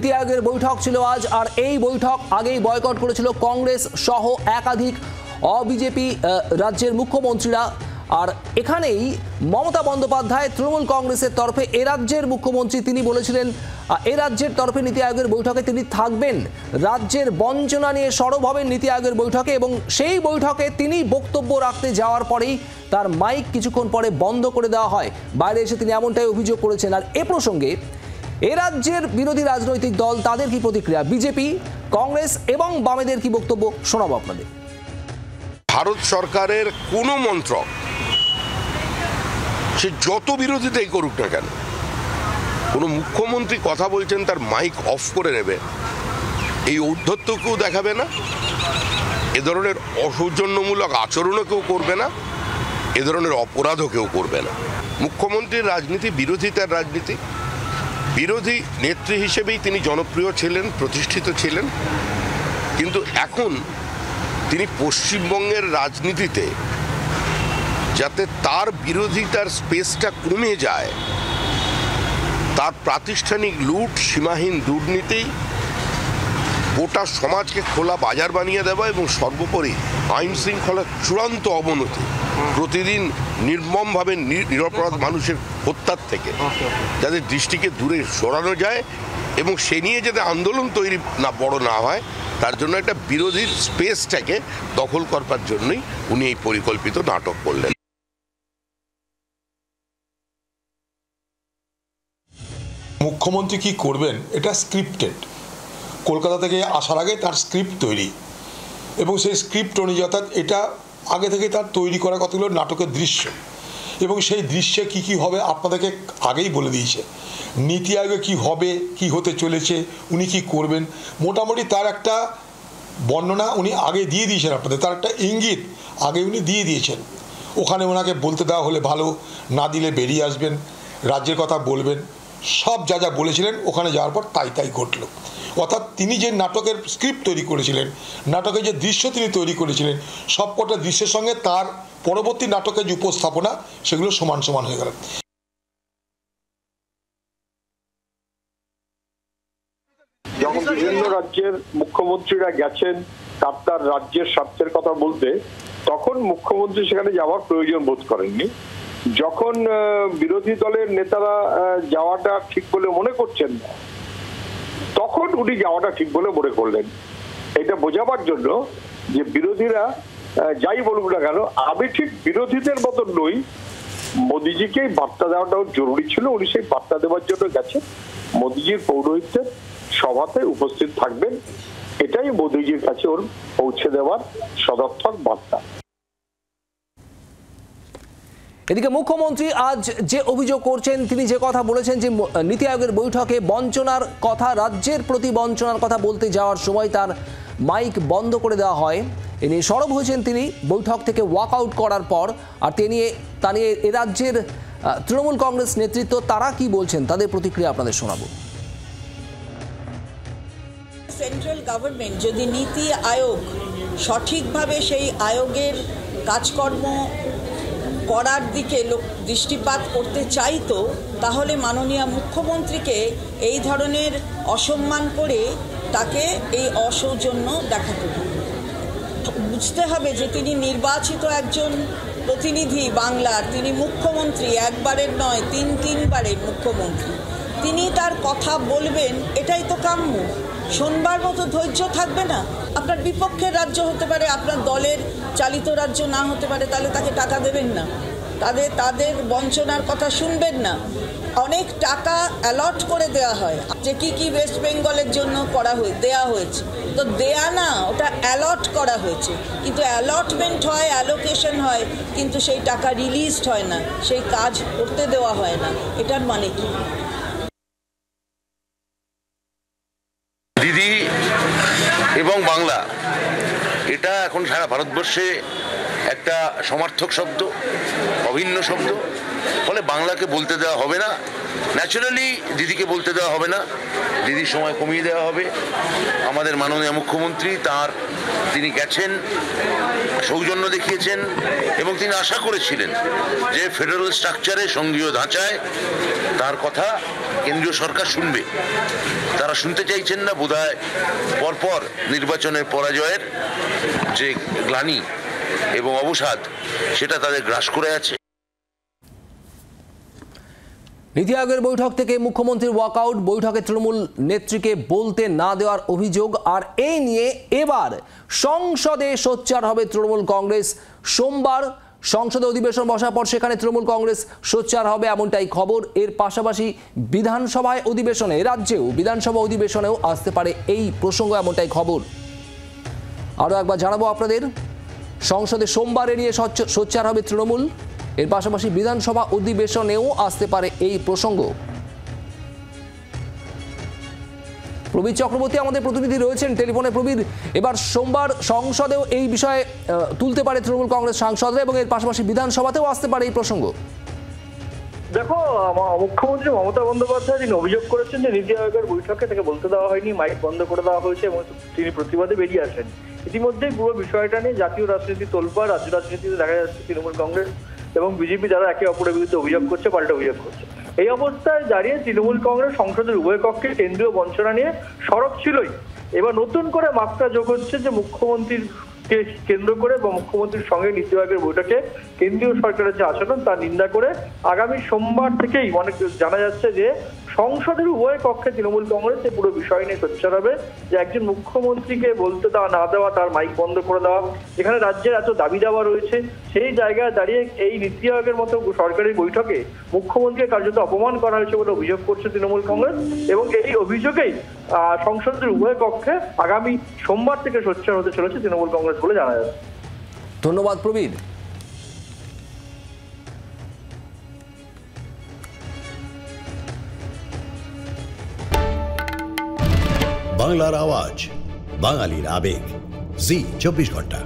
নীতি আয়োগের বৈঠক ছিল আজ, আর এই বৈঠক আগেই বয়কট করেছিল কংগ্রেস সহ একাধিক বিজেপি রাজ্যের মুখ্যমন্ত্রীরা। আর এখানেই মমতা বন্দ্যোপাধ্যায় তৃণমূল কংগ্রেসের তরফে এ রাজ্যের মুখ্যমন্ত্রী, তিনি বলেছিলেন এ রাজ্যের তরফে নীতি আয়োগের বৈঠকে তিনি থাকবেন, রাজ্যের বঞ্চনা নিয়ে সরব হবেন নীতি আয়োগের বৈঠকে। এবং সেই বৈঠকে তিনি বক্তব্য রাখতে যাওয়ার পরেই তার মাইক কিছুক্ষণ পরে বন্ধ করে দেওয়া হয়। বাইরে এসে তিনি এমনটাই অভিযোগ করেছেন। আর এ প্রসঙ্গে এ রাজ্যের বিরোধী রাজনৈতিক দল, তাদের কি প্রতিক্রিয়া, বিজেপি, কংগ্রেস এবং বামেদের কি বক্তব্য, শোনাবো আপনাদের। ভারত সরকারের কোনো মন্ত্রক সে যত বিরোধিতাই করুক না কেন, কোনো মুখ্যমন্ত্রী কথা বলছেন তার মাইক অফ করে নেবে, এই ঔদ্ধত্য কেউ দেখাবে না, এ ধরনের অসৌজন্যমূলক আচরণও কেউ করবে না, এ ধরনের অপরাধও কেউ করবে না। মুখ্যমন্ত্রীর রাজনীতি বিরোধিতার রাজনীতি। বিরোধী নেত্রী হিসেবেই তিনি জনপ্রিয় ছিলেন, প্রতিষ্ঠিত ছিলেন, কিন্তু এখন তিনি পশ্চিমবঙ্গের রাজনীতিতে যাতে তার বিরোধিতার স্পেসটা কমে যায়, তার প্রাতিষ্ঠানিক লুট, সীমাহীন দুর্নীতি, গোটা সমাজকে খোলা বাজার বানিয়ে দেওয়া এবং সর্বোপরি আইন শৃঙ্খলার চূড়ান্ত অবনতি, প্রতিদিন নির্মমভাবে নিরপরাধ মানুষের হত্যার থেকে যাদের দৃষ্টিকে দূরে সরানো যায় এবং সে নিয়ে যাতে আন্দোলন তৈরি না বড় না হয়, তার জন্য একটা বিরোধীর স্পেসটাকে দখল করবার জন্যই উনি এই পরিকল্পিত নাটক করলেন। মুখ্যমন্ত্রী কি করবেন এটা স্ক্রিপ্টেড। কলকাতা থেকে আসার আগে তার স্ক্রিপ্ট তৈরি, এবং সেই স্ক্রিপ্ট অনুযায়ী অর্থাৎ এটা আগে থেকে তার তৈরি করা কতগুলো নাটকের দৃশ্য, এবং সেই দৃশ্যে কি কি হবে আপনাদেরকে আগেই বলে দিয়েছে। নীতি আয়োগে কি হবে, কি হতে চলেছে, উনি কি করবেন, মোটামুটি তার একটা বর্ণনা উনি আগে দিয়ে দিয়েছেন আপনাদের, তার একটা ইঙ্গিত আগে উনি দিয়ে দিয়েছেন। ওখানে ওনাকে বলতে দেওয়া হলে ভালো, না দিলে বেরিয়ে আসবেন, রাজ্যের কথা বলবেন, সব যা যা বলেছিলেন ওখানে যাওয়ার পর তাই তাই ঘটল। অর্থাৎ তিনি যে নাটকের স্ক্রিপ্ট তৈরি করেছিলেন, নাটকের যে দৃশ্য তিনি তৈরি করেছিলেন, সবকটা দৃশ্যের সঙ্গে তার পরবর্তী নাটকের যে উপস্থাপনা সেগুলো সমান সমান হয়ে গেল। যখন বিভিন্ন রাজ্যের মুখ্যমন্ত্রীরা গেছেন তার রাজ্যের স্বার্থের কথা বলতে, তখন মুখ্যমন্ত্রী সেখানে যাওয়ার প্রয়োজন বোধ করেননি। যখন বিরোধী দলের নেতারা যাওয়াটা ঠিক বলে মনে করছেন না, তখন উনি যাওয়াটা ঠিক বলে মনে করলেন। এটা বোঝাবার জন্য যে বিরোধীরা যাই বলুক না কেন, আমি ঠিক বিরোধীদের মতন নই, মোদিজিকে বার্তা দেওয়াটাও জরুরি ছিল। উনি সেই বার্তা দেওয়ার জন্য গেছেন, মোদিজির পৌরোহিত্যের সভাতে উপস্থিত থাকবেন, এটাই মোদিজির কাছে ওর পৌঁছে দেওয়ার সদর্থক বার্তা। এদিকে মুখ্যমন্ত্রী আজ যে অভিযোগ করছেন, তিনি যে কথা বলেছেন যে নীতি আয়োগের বৈঠকে বঞ্চনার কথা, রাজ্যের প্রতি বঞ্চনার কথা বলতে যাওয়ার সময় তার মাইক বন্ধ করে দেওয়া হয়, এ নিয়ে সরব হয়েছেন তিনি বৈঠক থেকে ওয়াক আউট করার পর। আর তা নিয়ে এ রাজ্যের তৃণমূল কংগ্রেস নেতৃত্ব তারা কি বলছেন, তাদের প্রতিক্রিয়া আপনাদের শোনাবো। সেন্ট্রাল গভর্নমেন্ট যদি নীতি আয়োগ সঠিকভাবে সেই আয়োগের কাজকর্ম করার দিকে দৃষ্টিপাত করতে চাইতো, তাহলে মাননীয় মুখ্যমন্ত্রীকে এই ধরনের অসম্মান করে তাকে এই অসৌজন্য দেখাতে হবে। বুঝতে হবে যে তিনি নির্বাচিত একজন প্রতিনিধি বাংলার, তিনি মুখ্যমন্ত্রী, একবারের নয় তিনবারের মুখ্যমন্ত্রী। তিনি তার কথা বলবেন, এটাই তো কাম্য। শোনবার মতো ধৈর্য থাকবে না। আপনার বিপক্ষের রাজ্য হতে পারে, আপনার দলের চালিত রাজ্য না হতে পারে, তাহলে তাকে টাকা দেবেন না, তাদের বঞ্চনার কথা শুনবেন না। অনেক টাকা অ্যালট করে দেওয়া হয়, যে কি ওয়েস্ট বেঙ্গলের জন্য দেয়া হয়েছে, তো দেয়া না, ওটা অ্যালট করা হয়েছে। কিন্তু অ্যালটমেন্ট হয়, অ্যালোকেশন হয়, কিন্তু সেই টাকা রিলিজড হয় না, সেই কাজ করতে দেওয়া হয় না। এটার মানে কি? দিদি এবং বাংলা, এটা এখন সারা ভারতবর্ষে একটা সমার্থক শব্দ, অভিন্ন শব্দ। ফলে বাংলাকে বলতে দেওয়া হবে না, ন্যাচারালি দিদিকে বলতে দেওয়া হবে না, দিদির সময় কমিয়ে দেওয়া হবে। আমাদের মাননীয় মুখ্যমন্ত্রী তিনি গেছেন, সৌজন্য দেখিয়েছেন এবং তিনি আশা করেছিলেন যে ফেডারেল স্ট্রাকচারে, সংঘীয় ধাঁচায় তার কথা কেন্দ্রীয় সরকার শুনবে। তারা ওনারা শুনতে চাইছেন না, বোধহয় পরপর নির্বাচনের পরাজয়ের যে গ্লানি এবং অবসাদ সেটা তাদের গ্রাস করে আছে। নীতি আয়োগের বৈঠক থেকে মুখ্যমন্ত্রীর ওয়াকআউট, বৈঠকে তৃণমূল নেত্রীকে বলতে না দেওয়ার অভিযোগ, আর এই নিয়ে এবার সংসদে সোচ্চার হবে তৃণমূল কংগ্রেস। সোমবার সংসদে অধিবেশন বসার পর সেখানে তৃণমূল কংগ্রেস সোচ্চার হবে এমনটাই খবর। এর পাশাপাশি বিধানসভায় অধিবেশনে, রাজ্যেও বিধানসভা অধিবেশনেও আসতে পারে এই প্রসঙ্গ, এমনটাই খবর। আরও একবার জানাবো আপনাদের, সংসদে সোমবার এ নিয়ে সোচ্চার হবে তৃণমূল। এর পাশাপাশি বিধানসভা অধিবেশনেও আসতে পারে এই প্রসঙ্গ। প্রবীর চক্রবর্তী আমাদের প্রতিনিধি রয়েছেন টেলিফোনে। প্রবীর, এবার সোমবার সংসদেও এই বিষয়ে তুলতে পারে তৃণমূল কংগ্রেস সাংসদরা এবং এর পাশাপাশি বিধানসভাতেও আসতে পারে এই প্রসঙ্গ। দেখো, মুখ্যমন্ত্রী মমতা বন্দ্যোপাধ্যায় তিনি অভিযোগ করেছেন যে নীতি আয়োগের বৈঠকে তাকে বলতে দেওয়া হয়নি, মাইক বন্ধ করে দেওয়া হয়েছে এবং তিনি প্রতিবাদে বেরিয়ে আসেন। ইতিমধ্যেই পুরো বিষয়টা নিয়ে জাতীয় রাজনীতি তোলপাড়, রাজ্য রাজনীতিতে দেখা যাচ্ছে তৃণমূল কংগ্রেস এবং বিজেপি যারা একে অপরের বিরুদ্ধে অভিযোগ করছে, পাল্টা অভিযোগ করছে। এই অবস্থায় দাঁড়িয়ে তৃণমূল কংগ্রেস সংসদের উভয় কক্ষে কেন্দ্রীয় বঞ্চনা নিয়ে সরব ছিলই। এবার নতুন করে মাত্রা যোগ হচ্ছে যে মুখ্যমন্ত্রীকে কেন্দ্র করে বা মুখ্যমন্ত্রীর সঙ্গে নীতি আয়োগের বৈঠকে কেন্দ্রীয় সরকারের যে আচরণ তার নিন্দা করে আগামী সোমবার থেকেই অনেক জানা যাচ্ছে যে সংসদের উভয় কক্ষে তৃণমূল কংগ্রেস এই পুরো বিষয় নিয়ে সোচ্চার হবে যে একজন মুখ্যমন্ত্রীকে বলতে দেওয়া না দেওয়া, তার মাইক বন্ধ করে দেওয়া, এখানে রাজ্যের এত দাবি দাওয়া রয়েছে, সেই জায়গায় দাঁড়িয়ে এই নীতি আয়োগের মতো সরকারি বৈঠকে মুখ্যমন্ত্রীকে কার্যত অপমান করা হয়েছে বলে অভিযোগ করছে তৃণমূল কংগ্রেস এবং এই অভিযোগেই সংসদের উভয় কক্ষে আগামী সোমবার থেকে সোচ্চার হতে চলেছে তৃণমূল কংগ্রেস বলে জানা যাচ্ছে। ধন্যবাদ প্রবীর। বাংলার আওয়াজ, বাঙালির আবেগ, জি 24 ঘন্টা।